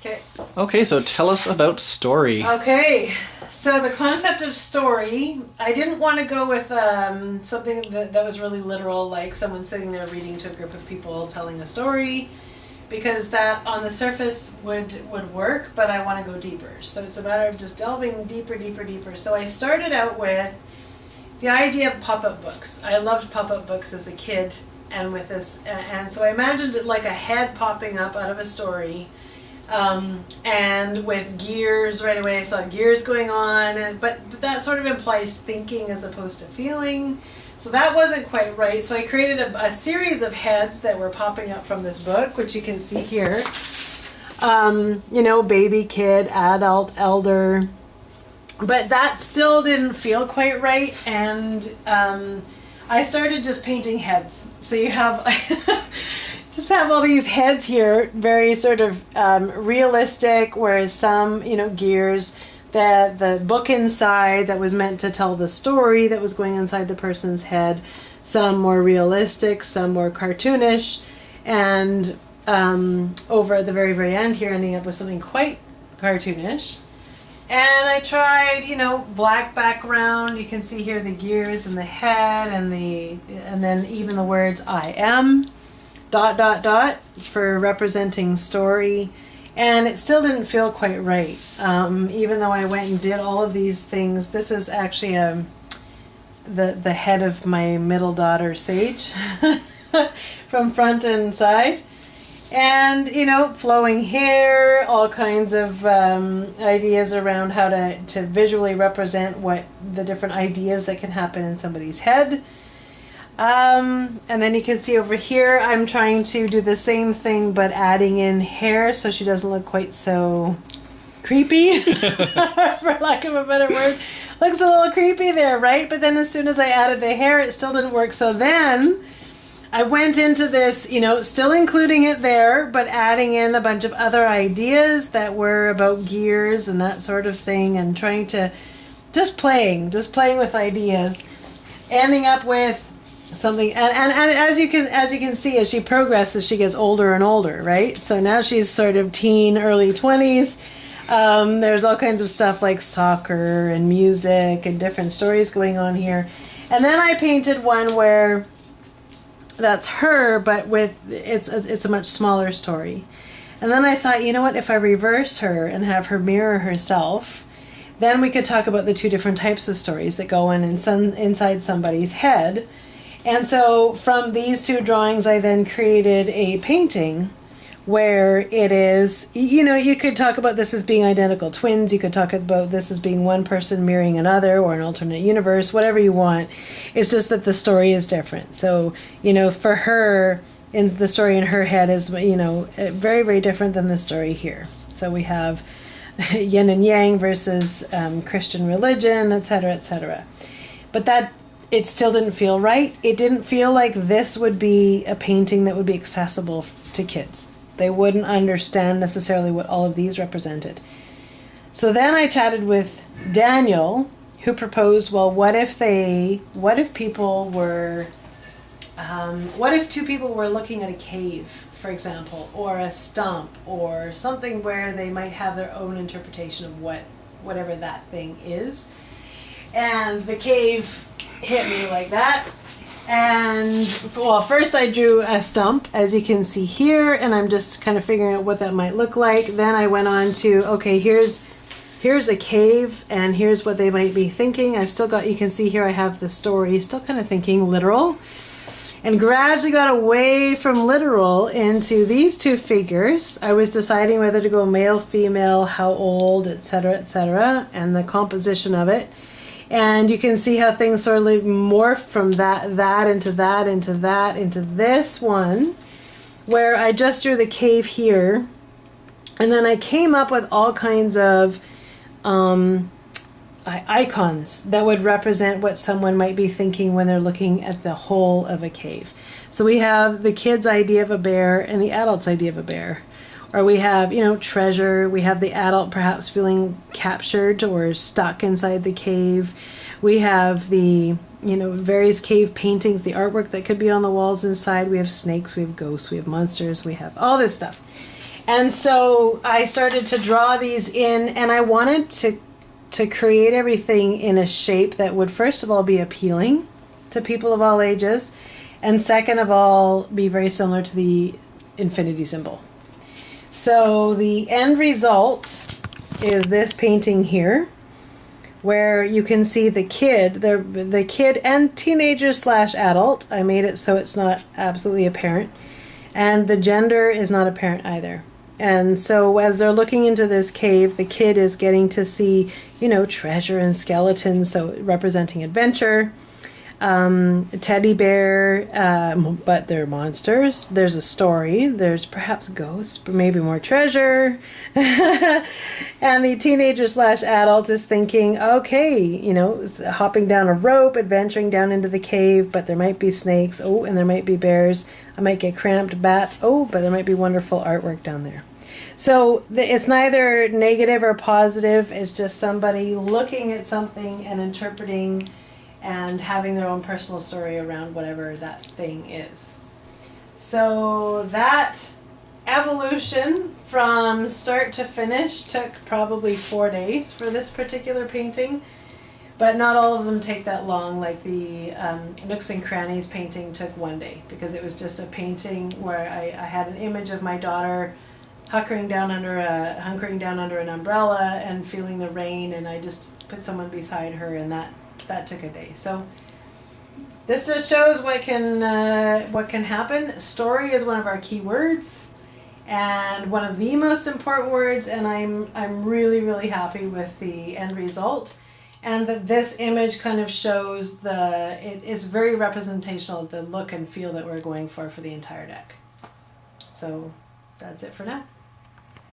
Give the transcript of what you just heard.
Okay. Okay, so tell us about story. Okay. So the concept of story, I didn't want to go with something that was really literal, like someone sitting there reading to a group of people telling a story, because that on the surface would work, but I want to go deeper. So it's a matter of just delving deeper. So I started out with the idea of pop-up books. I loved pop-up books as a kid, and with this, and so I imagined it like a head popping up out of a story. And with gears right away, I saw gears going on, but that sort of implies thinking as opposed to feeling. So that wasn't quite right. So I created a series of heads that were popping up from this book, which you can see here. Baby, kid, adult, elder. But that still didn't feel quite right. And I started just painting heads. So you have... just have all these heads here, very sort of realistic, whereas some, gears, the book inside that was meant to tell the story that was going inside the person's head, some more realistic, some more cartoonish, and over at the very, very end here, ending up with something quite cartoonish. And I tried, black background. You can see here the gears and the head and then even the words I am. ... for representing story, and it still didn't feel quite right. Even though I went and did all of these things, this is actually the head of my middle daughter, Sage, from front and side, and flowing hair, all kinds of ideas around how to visually represent what the different ideas that can happen in somebody's head. And then you can see over here, I'm trying to do the same thing, but adding in hair so she doesn't look quite so creepy, for lack of a better word. Looks a little creepy there, right? But then as soon as I added the hair, it still didn't work. So then I went into this, still including it there, but adding in a bunch of other ideas that were about gears and that sort of thing, and trying to just playing with ideas, ending up with something, and as you can see, as she progresses, she gets older and older, right? So now she's sort of teen, early 20s. There's all kinds of stuff like soccer and music and different stories going on here. And then I painted one where that's her, but with it's a much smaller story. And then I thought, if I reverse her and have her mirror herself, then we could talk about the two different types of stories that go inside somebody's head. And so from these two drawings, I then created a painting where it is, you could talk about this as being identical twins. You could talk about this as being one person mirroring another, or an alternate universe, whatever you want. It's just that the story is different. So, for her, in the story in her head is, very, very different than the story here. So we have yin and yang versus Christian religion, etc., etc. But it still didn't feel right. It didn't feel like this would be a painting that would be accessible to kids. They wouldn't understand necessarily what all of these represented. So then I chatted with Daniel, who proposed, well, what if two people were looking at a cave, for example, or a stump, or something where they might have their own interpretation of whatever that thing is. And the cave hit me like that. And first I drew a stump, as you can see here, and I'm just kind of figuring out what that might look like. Then I went on to, okay, here's a cave, and here's what they might be thinking. I've still got, you can see here I have the story, still kind of thinking literal, and gradually got away from literal into these two figures. I was deciding whether to go male, female, how old, etc., and the composition of it. And you can see how things sort of morph from that into that, into that, into this one, where I just drew the cave here. And then I came up with all kinds of icons that would represent what someone might be thinking when they're looking at the whole of a cave. So we have the kid's idea of a bear and the adult's idea of a bear. Or we have, treasure. We have the adult perhaps feeling captured or stuck inside the cave. We have the, various cave paintings, the artwork that could be on the walls inside. We have snakes, we have ghosts, we have monsters, we have all this stuff. And so I started to draw these in, and I wanted to create everything in a shape that would first of all be appealing to people of all ages, and second of all be very similar to the infinity symbol. So the end result is this painting here, where you can see the kid, the kid and teenager slash adult. I made it so it's not absolutely apparent, and the gender is not apparent either. And so as they're looking into this cave, the kid is getting to see, treasure and skeletons, so representing adventure. A teddy bear, but they're monsters. There's a story. There's perhaps ghosts, but maybe more treasure. And the teenager slash adult is thinking, okay, hopping down a rope, adventuring down into the cave, but there might be snakes. Oh, and there might be bears. I might get cramped, bats. Oh, but there might be wonderful artwork down there. So it's neither negative or positive. It's just somebody looking at something and interpreting and having their own personal story around whatever that thing is. So that evolution from start to finish took probably 4 days for this particular painting, but not all of them take that long. Like the Nooks and Crannies painting took 1 day, because it was just a painting where I had an image of my daughter hunkering down under an umbrella and feeling the rain, and I just put someone beside her, and that took a day. So this just shows what can happen. Story is one of our key words, and one of the most important words, and I'm really, really happy with the end result. And that this image kind of shows it is very representational of the look and feel that we're going for the entire deck. So that's it for now.